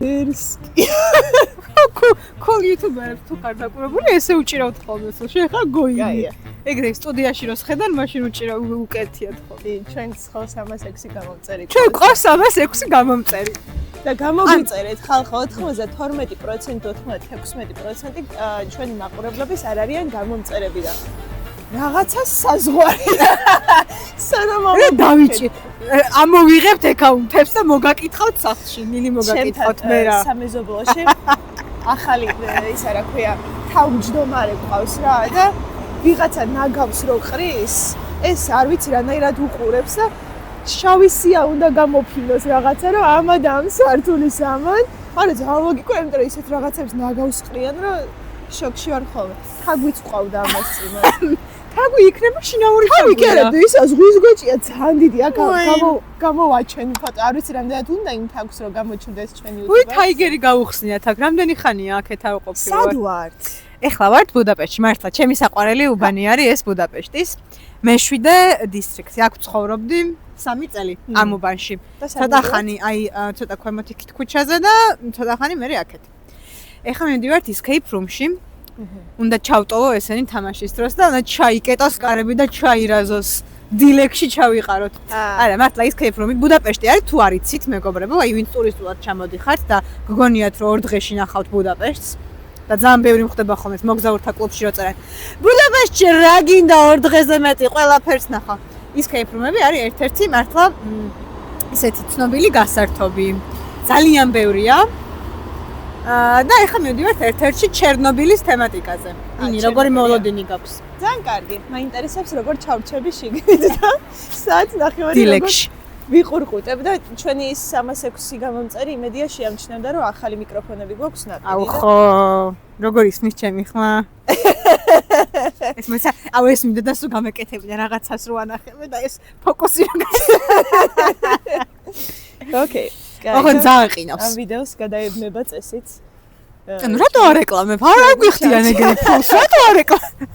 ერსკი. Cool YouTuber-ებს თუ ხარ დაკვირვებული, ესე უჭირავთ ხოლმე, შენ ხარ გოინი. ეგრე სტუდიაში რო შედან, მაშინ უჭირავ უკეთიათ ხოლმე. ჩვენ ხო 306 გამომწერი. ჩვენ ყავს 306 გამომწერი. და გამოგვიწერეთ ხალხო 92% 96% ჩვენი მაყურებლობის არ არიან გამომწერები და რაღაცა საზღვარი. სანამ დავიჭი. ამოვიღებთ აკაუნტებს და მოგაკითხავთ სახლში, ნინი მოგაკითხავთ მე რა. სამეზობლოში ახალი ისა რა ქვია, თავმჯდომარე ყავს რა და ვიღაცა ნაგავს რო ყრის, ეს არ ვიცი რანაირად უყურებს და შავი სია უნდა გამოფინოს რაღაცა რომ ამა და ამ სართულის ამან. არა ძალიან ლოგიკურია, იმიტომ რომ ისეთ რაღაცებს ნაგავს ყრიან რომ შოკში ვარ ხოლმე. თაგვიც ყავდა ამას წინა. თაგვი იქნება შინაური თაგვი. კი არა, ისა ზღვის გოჭია ძალიან დიდი. აქ გამოვაჩენი ფოტო. არ ვიცი რამდენად უნდა იმ თაგს რომ გამოჩნდეს ჩვენი YouTube-ში. უი, ტაიგერი გაუხსნიათ აქ. რამდენი ხანია აქეთ არ ყოფილი ვარ? სად ვართ? ეხლა ვართ ბუდაპეშტში, მართლა, ჩემი საყვარელი უბანი არის ეს ბუდაპეშტის მე-7 დისტრიქტი. აქ ცხოვრობდი 3 წელი ამ უბანში. ცოტა ხანი, აი, ცოტა ქვემოთ იქით ქუჩაზე და ცოტა ხანი მე აქეთ. ეხლა მივდივართ escape room-ში. უნდა ჩავტოვო ესენი თამაშის დროს და უნდა ჩაიკეტოს კარები და ჩაირაზოს. დილეგში ჩავიყაროთ. არა, მართლა escape room-ი ბუდაპეშტი არის, თუ არ იცით, მეგობრებო, აი, ვინც ტურისტულად ჩამოდიხართ და გგონიათ, რომ 2 დღეში ნახავთ ბუდაპეშტს. და ძალიან ბევრი მხდება ხოლმე მოგზაურთა კლუბში რო წერენ. ბუდაპეშტში რა გინდა 2 დღეზე მეტი ყველაფერს ნახავ. escape room-ები არის ერთ-ერთი მართლა ისეთი ცნობილი გასართობი. ძალიან ბევრია. და ეხლა მივდივართ ერთ-ერთში ჩერნობილის თემატიკაზე. ინი, როგორი მოლოდინი გაქვს? ძალიან კარგი. მაინტერესებს როგორ ჩავრჩები შიგნით და საათ ნახევარი დილეგში. ვიყურყუტებ და ჩვენი 306 გამომწერი იმედია შეამჩნევდა რომ ახალი მიკროფონები გვაქვს ნაკები. აუ ხო, როგორ ისმის ჩემი ხმა? ეს მოიცა, აუ ეს მინდა და სულ გამეკეთებინა რაღაცას რო ანახებე და ეს ფოკუსი რო ოკეი. ოღონდ ძალიან ყინავს. ამ ვიდეოს გადაებნება წესით. ანუ რატო არ ეკლამებ? არ გვიხდიან ეგრე ფულს, რატო არ ეკლამებ?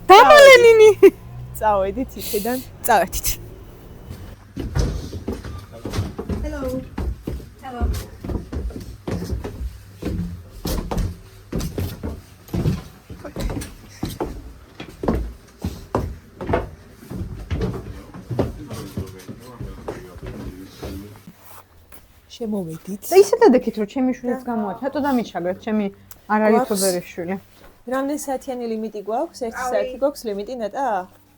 დამალენინი. წავედით იქიდან. წავედით. Hello. შემოვედით. და ისე დადექით რომ ჩემი შვილიც გამოაჩ. რატო დამიჩაგრეთ ჩემი არ არის იუთუბერის შვილი? რამდენი საათიანი ლიმიტი გვაქვს? 1 საათი გვაქვს ლიმიტი ნეტა?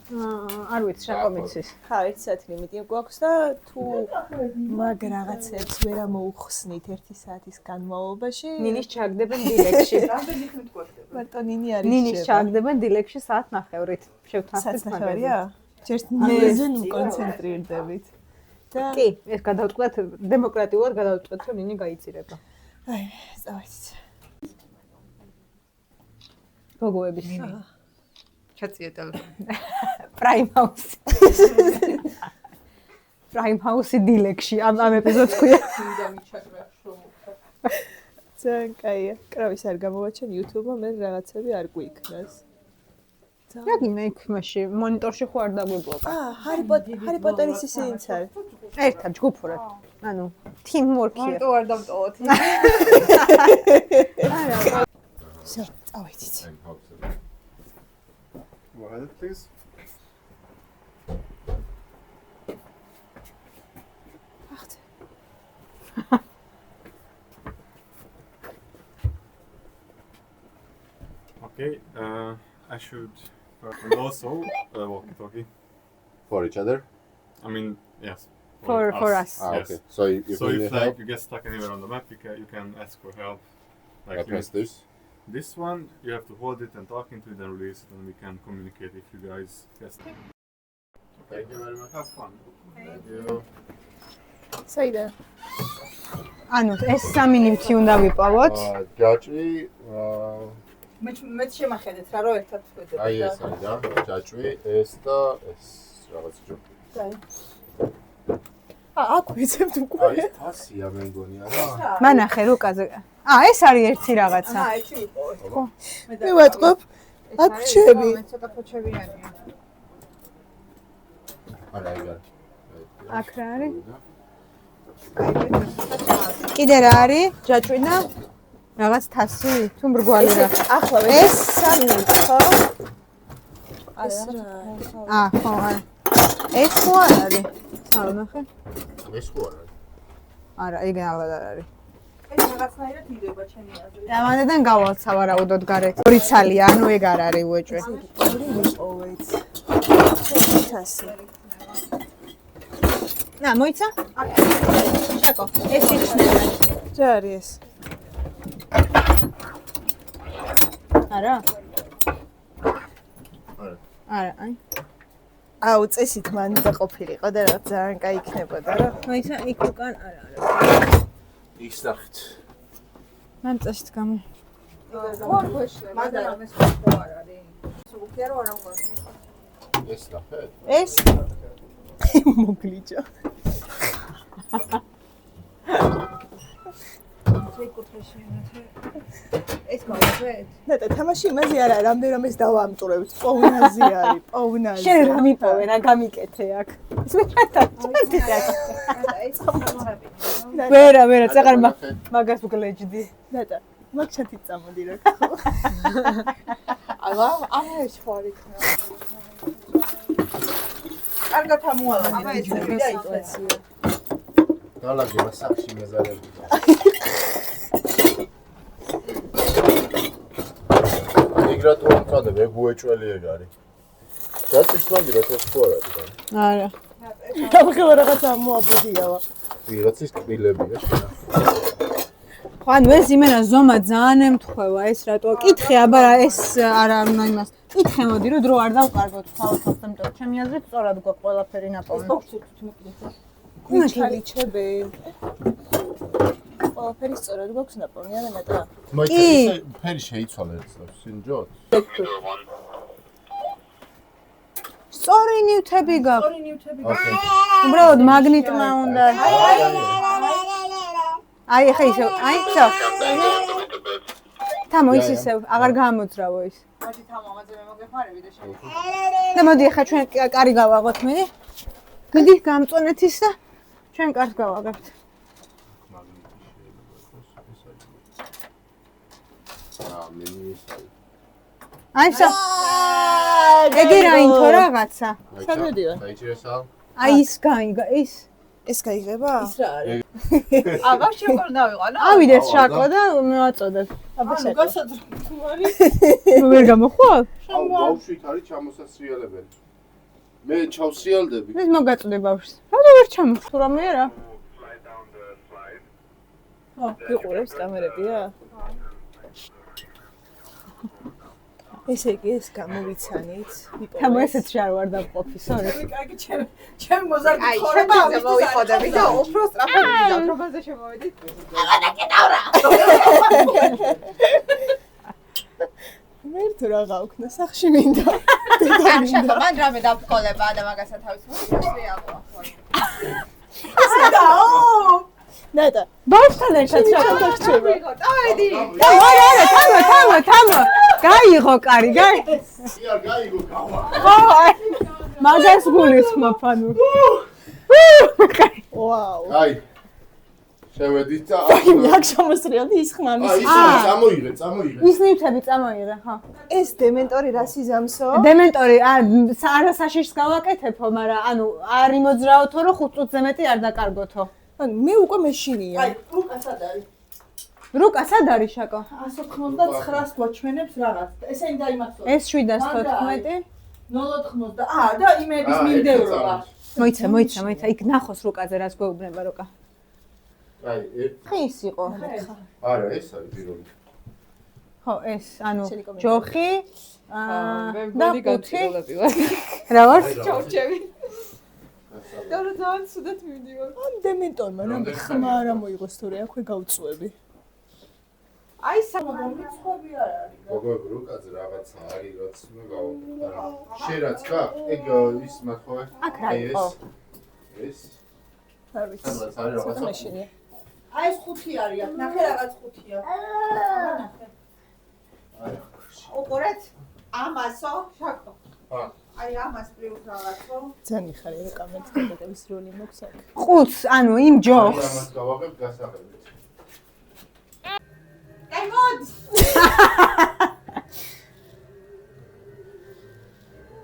არ ვიცი, შეკომიცის. ხა 1 საათი ლიმიტი გვაქვს და თუ მაგ რაღაცებს ვერ ამოუხსნით 1 საათის განმავლობაში, ნინის ჩაგდებენ დილეგში. რამდენი ხნით გვაქვს? მარტო ნინი არის. ნინის ჩაგდებენ დილეგში საათ ნახევრით. შევთანხმდით მაგარია? ჯერ ნინზე კონცენტრირდებით. და კი, ეს გადავწყვეტ დემოკრატიულად გადავწყვეტ რომ ნინი გაიწირება. აი, წავედით. გოგოების. ჩაწიე ტელეფონი. Prime House. Prime House-ი დილეგში ამ ეპიზოდს ქვია. ძალიან კაია. კრავის არ გამოვაჩენ YouTube-მა, მე რაღაცები არ გვიქნას. რა გინდა იქ მაშინ მონიტორში ხო არ დაგვიბლოკა? ჰარი პოტერის ისინიც არის. ერთად ჯგუფურად. ანუ team work-ია. მარტო არ დავტოვოთ. არა. всё, წავედით. Go ahead, please. Okay, I should also walkie-talkie. For each other? I mean, yes. For us. Ah, Yes. okay. So if So you need if like help, you get stuck anywhere on the map, you can ask for help. I Like press this. this one, you have to hold it and talk into it and release it, and we can communicate if you guys get stuck. Thank you very much. Have fun. Thank you. საიდა? ანუ ეს 3 ნივთი უნდა ვიპოვოთ. ჯაჭვი, მე შემახედეთ რა რო ერთად ვხედეთ. აი ეს არის რა, ჯაჭვი, ეს და ეს რაღაც ჯობი. აქ ვიცებთ უკვე. აი ეს თასია მე მგონია რა. მანახე რუკაზე. ეს არის ერთი რაღაცა. ერთი ვიპოვეთ. ხო. მე ვატყობ. აქ რჩები. მე ცოტა ფოჩებიანია. არა ეგ არის. აქ რა არის? კიდე რა არის? ჯაჭვინა? რაღაც თასი? თუ მრგვალი რა. ახლა ეს 3 ხო? ხო, არა. ეს ხო არ არის? სამახე. ეს ხო არა. არა, იგი აღარ არის. ეს რაღაცნაირად იდება ჩემი აზრით. ამანდან გავალცა ვარაუდოდ გარეთ. ორი ცალია, ანუ ეგ არ არის უეჭვე. ორი ვიყოვეთ. თასი. ნა, მოიცა? შაკო, ეს იჩნევა. რა არის ეს? არა? არა. არა, აი. აუ, წესით მან და ყოფილიყო და რა ძალიან კაი იქნებოდა რა. მოიცა, იქ უკან არა. ის ნახეთ. მან წესით გამო. მაგრამ ამას ხო არ არის. სულ არ ვარ. ეს ნახეთ. ეს მოგლიჯა. ეს მოვიძეთ. და თამაში იმაზე არა, რამდენადაც დავამტვრევთ. პოვნაზე არის, პოვნაზე. შენ რა მიპოვე, რა გამიკეთე აქ. ის მეთა, ჩანთი აქ. ეს ხომარები. ვერა, წაღარ მაგას უგლეჯდი. და მაგ ჩათი წამოდი რა. ამა ეს ხო არის. კარგად ამოალა. აბა ეს ვიდა იტვეცია. დალაგე მასახში მეზარები. იგრატო ამწადებ, ეგ უეჭველი ეგ არის. ჯაჭვის მაგირად ეს ხო არ არის? არა. გამხელა რაღაც ამოაბოდიავა. ვიღაცის კბილებია შენა. ხო, ანუ ეს იმენა ზომა ძალიან ემთხვევა, ეს რატო? კითხე, აბა ეს არა უნდა იმას. კითხე მოდი, რომ დრო არ დავკარგოთ თავისთავად, იმიტომ რომ ჩემი აზრით სწორად გვაქვს ყველაფერი ნაპოვნი. ქუჩალიჩები. ყველაფერი სწორად გვაქვს ნაპოვნი, არა ნეტა? მოიცა ესე ფერი შეიცვალა ერთს, სინჯოთ. სწორი ნივთები გაქვს. ორი ნივთები. ოკეი. უბრალოდ მაგნიტმა უნდა. აი, ხა ისე, აი, ცო. თამო ის ისევ, აღარ გამოძრავო ის. მოდი თამო, ამაზე მე მოგეხმარები და შენ. და მოდი ახლა ჩვენ კარი გავაღოთ მე. მიდი გამწონეთ ის და ჩვენ კარს გავაღებთ. აი, ცო. ეგ რაინთო რაღაცა. სამედია. დაიჭირესა? აი ის გაიგა, ის. ეს გაიღება? ის რა არის? აბა შეკორ დავიყანო. ავიდეს შაკო და მევაწოდებ. აბა ანუ გასაძრო თუ არის. ვერ გამოხვალ? აუ, ბავშვით არის ჩამოსასრიალებელი. მე ჩავსრიალდები. ეს მოგაწოდებ ბავშვს. რატო ვერ ჩამოხს თუ რამე არა? ხო, ვიყურებს კამერებია? ესე იგი ეს გამოვიცანით. თამო ესეც არ ვარ დავყოფი, სორი. კარგი ჩემ მოზარდი ხორება ამის მოვიხოდები და უფრო სწრაფად მიზატრობაზე შემოვედით. აბა კეტავრა. მე თუ რა გავქნა სახში მინდა. შეხო მან რამე დავთქოლება და მაგასაც თავის მოსწრია ახლა. ნეტა. ბავშვთან ერთად შაკო. დავედი. თამო. გაიღო კარი, გაი. იარ გაიგო გავა. ხო, მაგას გულისხმობ ანუ. ვაუ. აი. შევედით და აქ შემოსრიალდი ის ხმამის. აი, ის წამოიღე. ის ნივთები წამოიღე, ხო. ეს დემენტორი რა სიზამსო? დემენტორი, არა საშიშს გავაკეთებო, მაგრამ ანუ არ იმოძრაოთო, რომ 5 წუთზე მეტი არ დაკარგოთო. ანუ მე უკვე მეშინია. აი, უკასად არის. რუკა სად არის შაკო? 199-ს გვაჩვენებს რაღაც. ესენი დაიმახსოვრე. ეს 714. 090 და იმების მიმდევრობა. მოიცა, იქ ნახოს რუკაზე რას გვეუბნება რუკა. აი, ხის იყო. არა, ეს არის პირველი. ხო, ეს, ანუ ჯოხი და კუთი. რა ვარ? ჩორჩევი. და რა ძალიან სუდად მივდივარ. ამ დემენტორმა რა ხმა არა მოიღოს თორე აქვე გავწუები. აი სამომიცხვები არ არის. მოგოებ რუკაზე რაღაცა არის, რაც მე გავაკეთე. შენ რაც გაქვს, ეგ ის მათხოვე. აქ რა იყო? ეს არ ვიცი. რაც არის რაღაცა. მეშინია. აი ეს 5 არის, აქ ნახე რაღაც 5-ია. ნახე. აი. უყურეთ? ამასო, შაკო. აი ამას პლუს რაღაც ხო? ძალიან მიხარია რა კამერით გადაგების როლი მოქვს აქ. ყუთს, ანუ იმ ჯოხს. ამას გავაღებ გასაღებით. აი მოდი.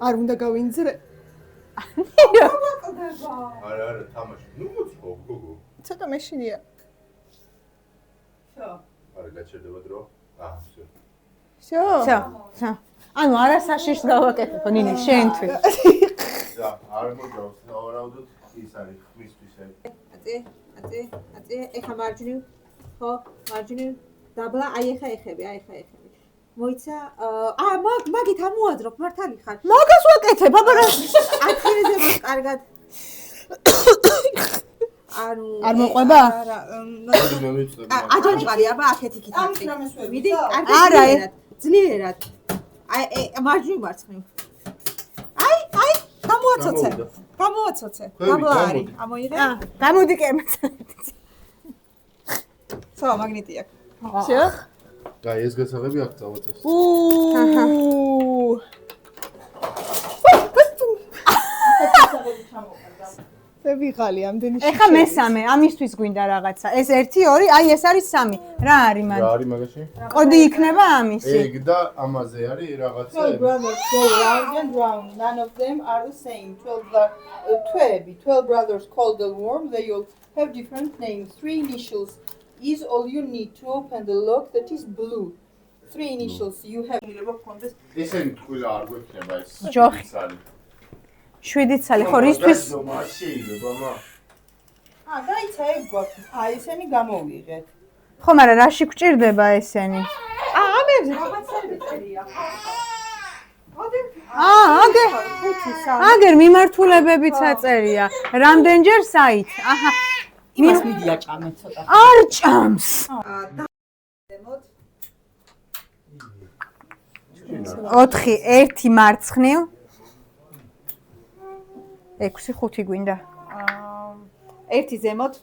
არ უნდა გავინძრე. არა, თამაში. ნუ მოწყო, გოგო. ცოტა მეშინია. შო. არა, გაჩერდება დრო. ვсё. всё. всё. ანუ არასაშიშს გავაკეთებ, ნინი, შენთვის. და არ მოძავს, ვარაუდოთ ის არის ხმისთვის აი. აწე, ეხა მარჯვნივ. ხო, მარჯვნივ. დაბლა, აი ეხა ეხები. მოიცა, მაგით ამოაძრობ, მართალი ხარ. მაგას ვაკეთებ, აბა რა. ათიეზე მას კარგად. ანუ არ მოყვება? არა, მე მიწევ. აჯანყარი, აბა აქეთ იქით. მიდი, კარგად. არა, ძლიერად. აი, მარჯვნივ მარცხნივ. აი, გამოაცოცე. დაბლა არის. ამოიღე. გამოდი კემეც. ხო, მაგნიტი აქვს. всё. აი ეს გასაღები აქ წავაწევს. მე ვიღალი ამდენი ეხა მესამე, ამისთვის გვინდა რაღაცა. ეს 1, 2, აი ეს არის 3. რა არის მან? რა არის მაგაში? კოდი იქნება ამისი. ეგ და ამაზე არის რაღაცა. 12 brothers go round and round. None of them are the same. 12 brothers called the worm. They all have different names. 3 initials is all you need to open the lock that is blue. 3 initials you have. ესენი თქვილა არ გვექნება ეს. ჯოხი. 7 ცალი, ხო, რისთვის? შეიძლება. დაიცა ეგ გვაქვს. ესენი გამოვიღეთ. ხო, მაგრამ რაში გვჭირდება ესენი? ამებზე რაღაცები წერია. აგერ მიმართულებებიც აწერია. რამდენჯერ საით? აჰა. იმას მიდია ჭამე ცოტა. არ ჭამს. 4, 1 მარცხნივ. 6, 5 გვინდა. 1 ზემოთ.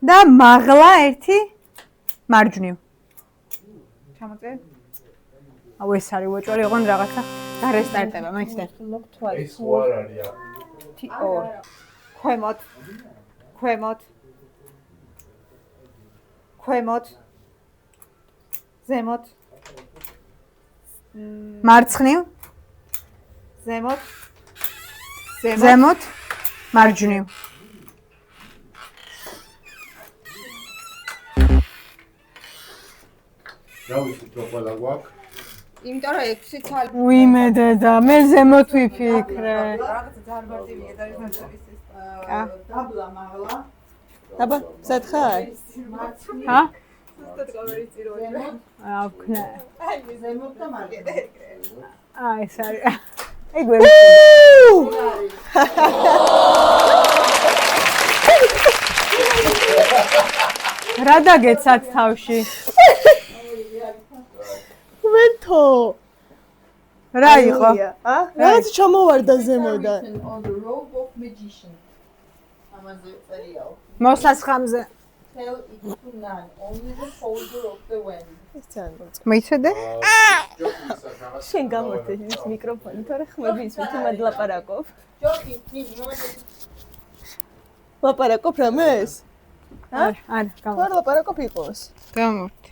და მაღლა 1 მარჯვნივ. ჩამოწერ. აუ ეს არის უეჭველი, ოღონდ რაღაცა დარესტარტება, მაინცდე. ეს ვარ არის. 2. ქვემოთ. ზემოთ. მარცხნივ. ზემოთ. მარჯვნივ. რა ვიცი, თუ ყველა გვაქვს. იმიტომ რომ 6 ცალი. უიმე დედა, მე ზემოთ ვიფიქრე. რაღაცა ძალიან მარტივია და ის მასწავლის ეს. დაბლა მაღლა. აბა, სათხარ? ჰა? ზუსტად გავერიწიროდი. ვქნა. აი, ზემოთ და მარჯვნივ. აი, ეს არის. ეგ ვერ რა დაგეცათ თავში? ვეთო. რა იყო? რაღაც ჩამოვარდა ზემოდან. On the robe of magician. ამაზე წერიაო. მოსასხამზე. Tell it to none, only the holder of the wand. ეს ძალიან მოწყ. მოიცადე? შენ გამორთე ის მიკროფონი, თორე ხმები ის თუმად ლაპარაკობ. ჯოქი, ნინი, მომენტში. ლაპარაკობ რამეს? არა, თორე ლაპარაკობ იყოს. გამორთე.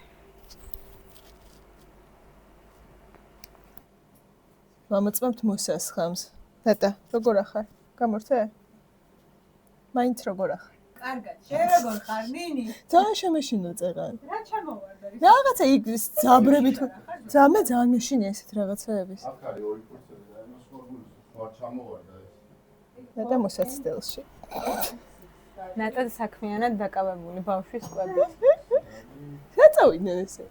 მამაწმებთ მოსასხამს. დედა, როგორ ახარ? გამორთე? მაინც როგორ ახარ? კარგად, შენ როგორ ხარ, ნინი? ძალიან შემეშინო წეღან. რა ჩამოვარდა? რაღაცა იქ ძაბრებით ძამე ძალიან მეშინია ესეთ რაღაცეების. აქ არის 2 კურსები და იმას ხوار ჩამოვარდა ეს. და მოსაცდელში. ნატად საქმიანად დაკავებული ბავშვის კვებით. რა წავიდნენ ესე?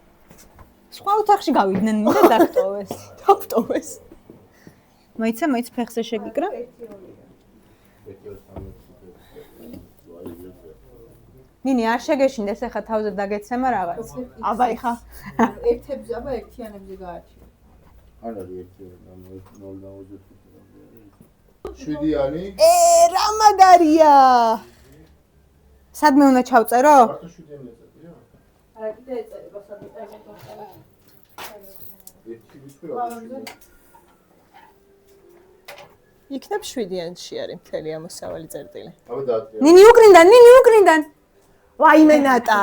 სხვა ოთახში გავიდნენ და დაგტოვეს. დაგტოვეს. მოიცა ფეხზე შეგიკრა? ნინი არ შეგეშინდეს ახლა თავზე დაგეცემა რაღაც. აბა ეხა ერთებზე, აბა ერთიანებზე გააჩიო. არ არის ერთიანი, 0.25. 7-იანი. რა მაგარია! სადმე უნდა ჩავწერო? მარტო 7-იანი ეწევია? არა, კიდე ეწერება სადმე ერთი ვისვი რა. იქნებ 7-იანში არის მთელი ამოსავალი წერტილი. აბა დაადგენ. ნინი უკრინდან. ვაიმე ნატა.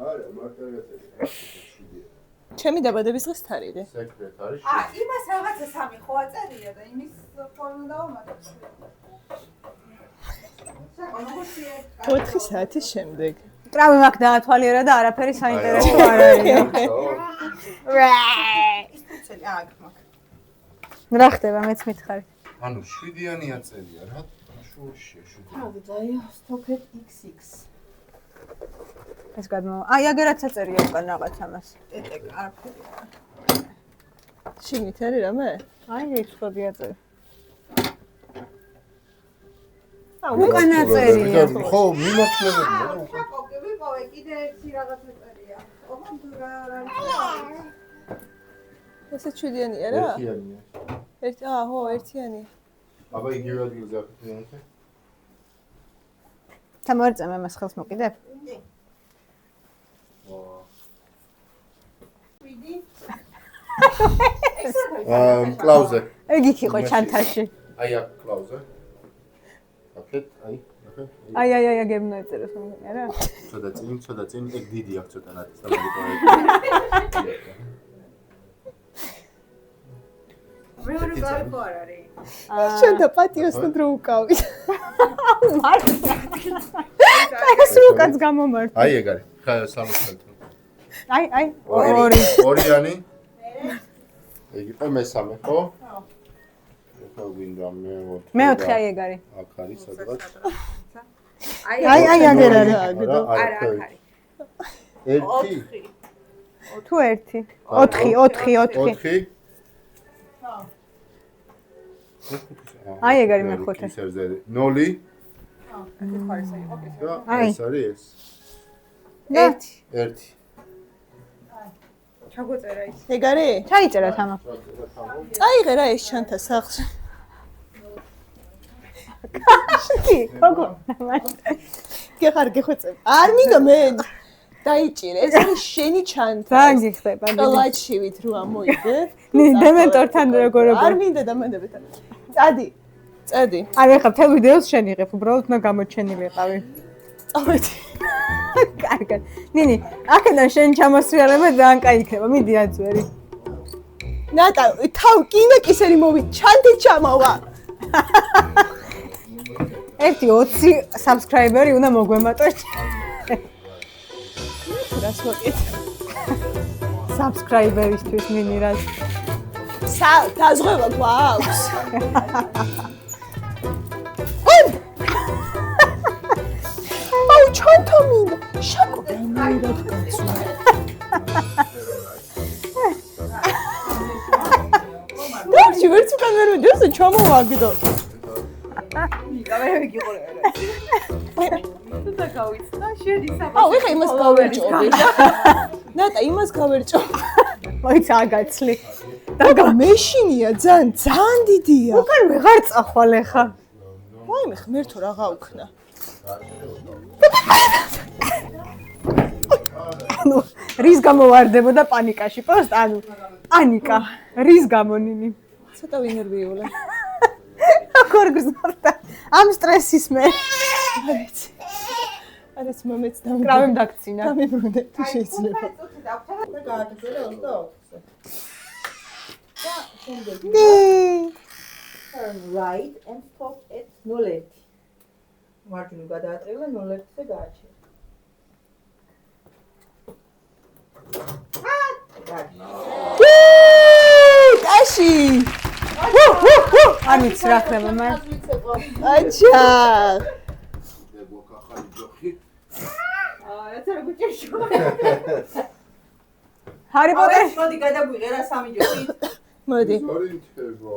არა, მარტივია. ჩემი დაბადების დღეს თარიღი. სეკრეტ არის. იმას რაღაცა 3 ხო აწერია და იმის ფორმა დავამატებ. 4 საათის შემდეგ. ტრავი მაგ დაათვალიერა და არაფერი საინტერესო არ არის. ის თუცელი აქ მაგ. რა ხდება მეც მითხარი. ანუ 7-იანი აწერია რა? შურშია 7-იანი. Day stopped XX. ეს გადმო. აი აგერაც აწერია უკან რაღაც ამას. ტეტეკ არაფერი. შიგნით არის რამე? აი რიცხვები აწერი. უკან აწერია. ხო, მიმართულებელია და უკან. ოკეი, ვიპოვე კიდე ერთი რაღაცა წერია. ოღონდ რა ესე 7-იანი არა? ერთიანია. ხო, ერთიანი. აბა იგივე ადგილზე აფეთქებინეთ. თამორწემ ამას ხელს მოკიდებ? კლაუზე. ეგ იქ იყო ჩანთაში. აი აქ კლაუზე. აკეთ, აი, ნახე. აი აგებნა ეწეროს მომი არა? ცოტა წინ, ეგ დიდი აქვს ცოტანაც და მეორე კარი ხო არ არის? შენ და პატიოსნად რო უკავი. ეს უკაც გამომართ. აი ეგ არის. ხა სამოცდათი. აი. ორიანი. ეგ იყო მესამე, ხო? ხო, გვინდა მეოთხე აი ეგ არის. აქ არის სადღაც. აი აგერ არის. არა, აქ არის. ერთი. თუ ერთი. 4. აი ეგ არის მეხუთე. 0. აი. ეს არის ეს. 1. ჩაგვეწერა ის. ეგ არის? ჩაიწერა თამა. წაიღე რა ეს ჩანთა სახლში. კი, გოგო. გეხარ გეხვეწებ. არ მინდა მე დაიჭირე. ეს არის შენი ჩანთა. ძალიან გიხდება. კლაჩივით რო ამოიდე. დემენტორთან როგორ არ მინდა დამანდებეთან. წადი. არა ხა თელ ვიდეოს შენ იღებ, უბრალოდ უნდა გამოჩენილიყავი. წავედი. კარგად. ნინი, აქედან შენ ჩამოსრიალება ძალიან კაი იქნება. მიდი აძვერი. ნატა, თავ კინოკისერი ჩანთით ჩამოვა. 20 subscriber-ი უნდა მოგვემატოს. რას მოკეთე? subscriber-ისთვის მინი რა. დაზღვევა გვაქვს. აუ ჩანთა მინდა. შაკო განაირად გაწვა. დარჩი ვერც უკან ვერ მიდევს ჩამოვაგდო. გამერე გიყურე. და გავიცდა შენი საბა. აუ ეხა იმას გავერჭობი. ნატა იმას გავერჭობ. მოიცა აგაცლი. დაგა მეშინია ძალიან დიდია. უკან ვეღარ წახვალ ეხა. ვაიმე ღმერთო რა გავქნა. ანუ რის გამოვარდებოდა პანიკაში? პროსტ ანუ პანიკა. რის გამონინი? ცოტა ვინერვიულა. როგორ გზავდა? ამ სტრესის მე. არაც მომეც კრავემ დაგცინა. დამიბრუნე თუ შეიძლება. და გააგრძელე 24-ზე. Turn right and stop at 0. მარჯვნივ გადაატრიალე 0-ზე გააჩერე. ტაში! ამიც რა ხდება მან? აჩა! ეცერა გუჭირში. ჰარი პოტერი. მოდი გადაგვიღე რა სამი ჯოხი. მოდი. ორინჩება.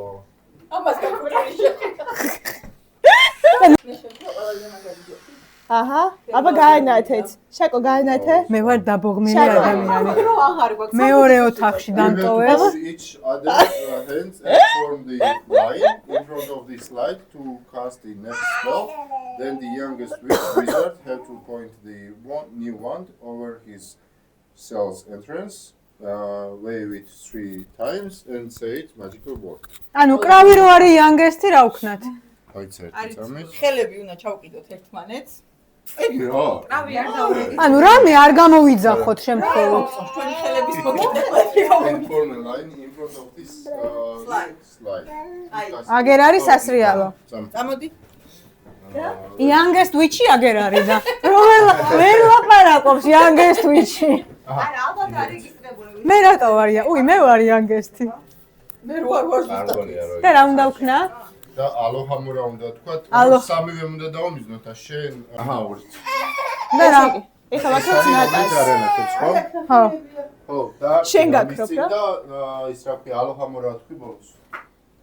ამას გაგვიჭირე. აჰა, აბა გაანათეთ. შაკო გაანათე? მე ვარ დაბოღმილი შაკო. ადამიანი. რო აღარ გვაქვს. მეორე ოთახში დამტოვეს. Each other hands and form the line in front of this light to cast the next spell. Then the youngest wizard have to point the new wand over his cell's entrance. wave it 3 times and say it magical word. ანუ კრავი რო არის youngest-ი რა ვქნათ? It's it. ხელები უნდა ჩავყიდოთ ერთმანეთს. Egi ra. რავი არ დავუვიდეთ. ანუ რამე არ გამოვიძახოთ შემთხვევით. ჩვენი ხელების მოკიდებული. And form a line in front of this slide. აგერ არის სასრიალო. წამოდი. youngest which-ი აგერ არის და რომელ ვერ ლაპარაკობს youngest which-ი. არა, ალბათ არ რეგისტრირებული. მე რატო ვარია? უი, მე ვარ youngest-ი. მე რო არ ზუსტად. და რა უნდა ვქნა? და ალოჰამურა უნდა თქვა, სამივე უნდა დაუმიზნოთ და შენ აჰა ორი. და რა? ეხლა ვაქცინატას. ხო? ხო. ხო, და შენ გაქრობ რა? და ის რა ქვია, ალოჰამურა თქვი ბოლოს.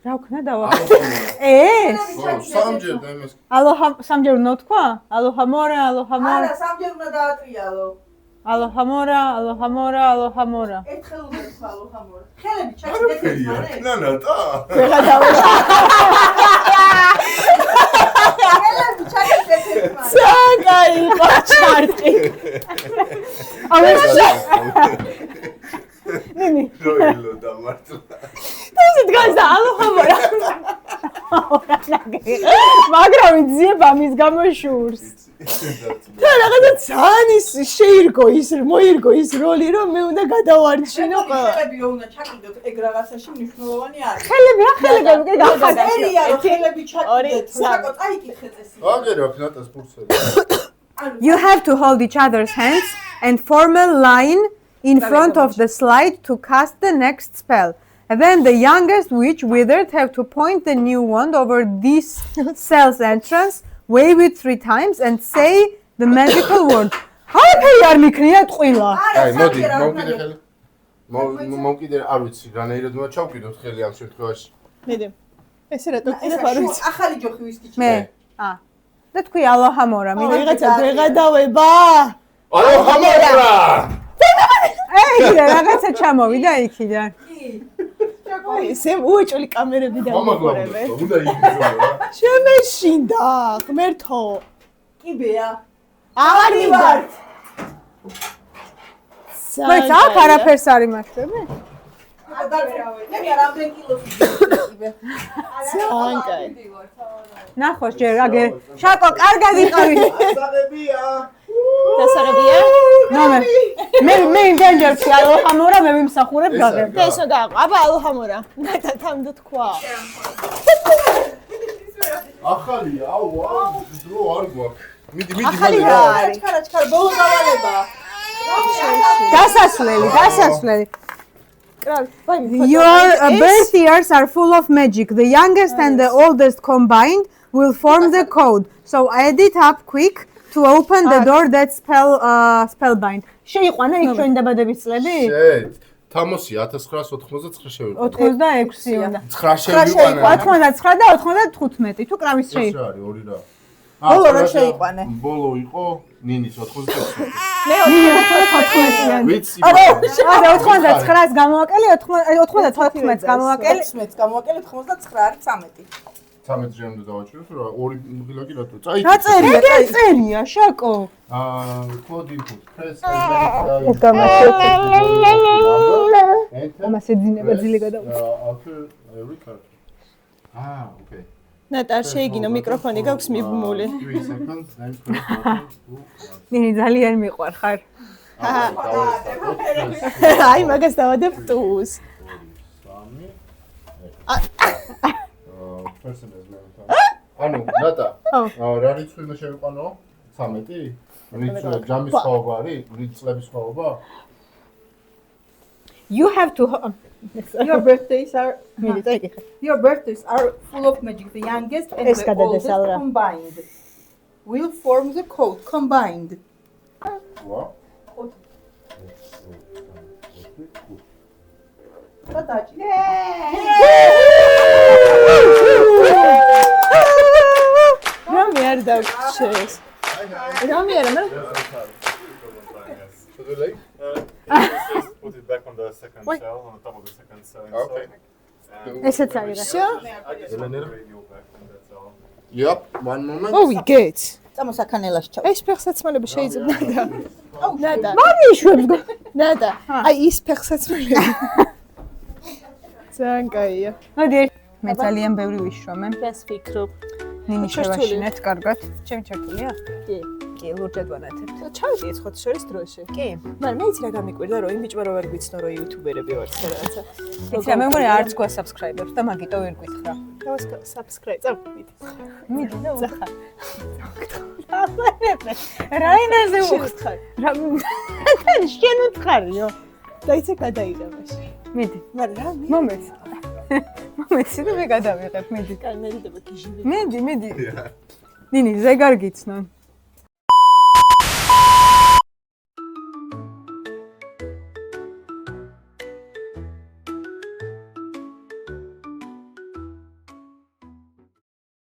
რა ვქნა და ალოჰამურა. ეს? ხო, სამჯერ და იმას. ალოჰა სამჯერ უნდა თქვა? ალოჰამორა, ალოჰამორა. არა, სამჯერ უნდა დაატრიალო. ალოჰამორა, ალოჰამორა, ალოჰამორა. ერთხელ უნდა თქვა ალოჰამორა. ხელები ჩაჭიდეთ ერთმანეთს. ნანატა. ხელები ჩაჭიდეთ ერთმანეთს. საკაი იყო ჩარტი. ნინი. როილო და მარტო. ეს დგას და ალოჰამორა. მაგრამ იძიებ ამის გამო შურს. და რაღაცა ძალიან ის შეირგო ის მოირგო ის როლი რომ მე უნდა გადავარჩინო ყველა. ხელები რო უნდა ჩაჭიდოთ ეგ რაღაცაში მნიშვნელოვანი არის. ხელები რა ხელები კი გახადა. ერია რომ ხელები ჩაჭიდეთ. საკო წაიკითხეთ ეს. აგერა ფლატას ფურცელი. You have to hold each other's hands and form a line in front of the slide to cast the next spell. And then the youngest witch withered have to point the new wand over this cell's entrance, wave it 3 times and say the magical word. არაფერი არ მიქნია ტყილა. აი, მოდი, მოვკიდე ხელი. მოვკიდე, არ ვიცი, რანაირად უნდა ჩავკიდოთ ხელი ამ შემთხვევაში. მედი. ესე რატო ეს ხარ ვიცი. ახალი ჯოხი ვისკი. მე. და თქვი ალოჰამორა, ვიღაცა ვეღადავება. ალოჰამორა! აი, რაღაცა ჩამოვიდა იქიდან. ესე უეჭველი კამერები მომაგლავდა, დავუყურებ. უნდა იგრძნო რა. შემეშინდა, ღმერთო. კიბეა. აღარ მივარ. მოიცა, აქ არაფერს არ იმართები? მე რამდენ კილოს ვიყიდე. ძალიან კაი. ნახოს ჯერ აგერ. შაკო, კარგად იყავი. ასაღებია. დასარებია? მე ინდენჯერში ალოჰამორა მე ვიმსახურებ გაღებ. და ისო გააყო. აბა ალოჰამორა. თამდ თქვა. ახალია, აუ, დრო არ გვაქვს. მიდი, ახალი რა არის? ჩქარა, ბოლო დავალება. დასასვლელი. კრავი, ვაი, Your birth years are full of magic. The youngest and the oldest combined will form the code. So add it up quick to open the door that spellbind. შეიყვანა იქ ჩვენი დაბადების წლები? შედ. თამოსი 1999 შევიყო. 86 უნდა. 9 შევიყო. 99 და 95 თუ კრავის ეს შეიყვანა. რა არის 2 რა. ბოლო რა შეიყვანე? ბოლო იყო ნინის 94. მე 94-იანი. ვიცი. არა 99-ს გამოვაკელი, 94-ს გამოვაკელი. 16-ს გამოვაკელეთ 99 არის 13. 13 ჯერ უნდა დავაჭიროთ რა 2 მგილა კი რატო? წაიკითხე. რა წერია, შაკო? code input press ეს გამაშოთი. ამას ეძინება ძილი გადავა. after every card. Okay. ნატა შეიგინო მიკროფონი გაქვს მიბმული. 3 seconds then press. ნინი ძალიან მიყვარხარ. აი მაგას დავადებ ტუს. ანუ ნატა რა რიცხვი უნდა შევიყვანო? 13? რიცხვი ჯამის სხვაობა არის? რიცხვების სხვაობა? You have to Your birthdays are მიდი წაიკითხე. Your birthdays are full of magic. The youngest and ეს the გადადეს oldest ალ რა. combined will form the code combined. ვა? გადაჭი. რამე არ დაგჭეს. რამე არა, მაგრამ Should we like? Just put it back on the second Wait. cell, on the top of the second cell. Okay. ესეც არის რა. Sure. I just put the radio back on that cell. Yep, one moment. Oh, we get. წამოსაქანელას ჩავ. ეს ფეხსაცმელები შეიძლება და ნადა. მამიშვებს ნადა. აი ის ფეხსაცმელი. ძალიან კაია. მოდი მე ძალიან ბევრი ვიშრომე. ეს ფიქრობ. ნინი შევაშინეთ კარგად. ჩემი ჩართულია? კი. კი, ლურჯად ვანათებთ. ჩავიდეთ ხოთ შორის დროში. კი. მაგრამ მე იცი რა გამიკვირდა რომ იმ ბიჭმა რო ვერ გვიცნო რომ იუთუბერები ვართ რაღაცა. იცი რა მე მგონი არც გვა subscribe-ებს და მაგიტო ვერ გითხრა. დავას subscribe წავიდეთ. მიდი და უხარ. რაინაზე უხარ. რა შენ უთხარიო. დაიცე გადაიღებაში. მიდი. მაგრამ რა მომეც. მომეცი და მე გადავიღებ, მიდი. კაი მე დიდება გიჟივი. მიდი. ნინი ზეგარ გიცნონ.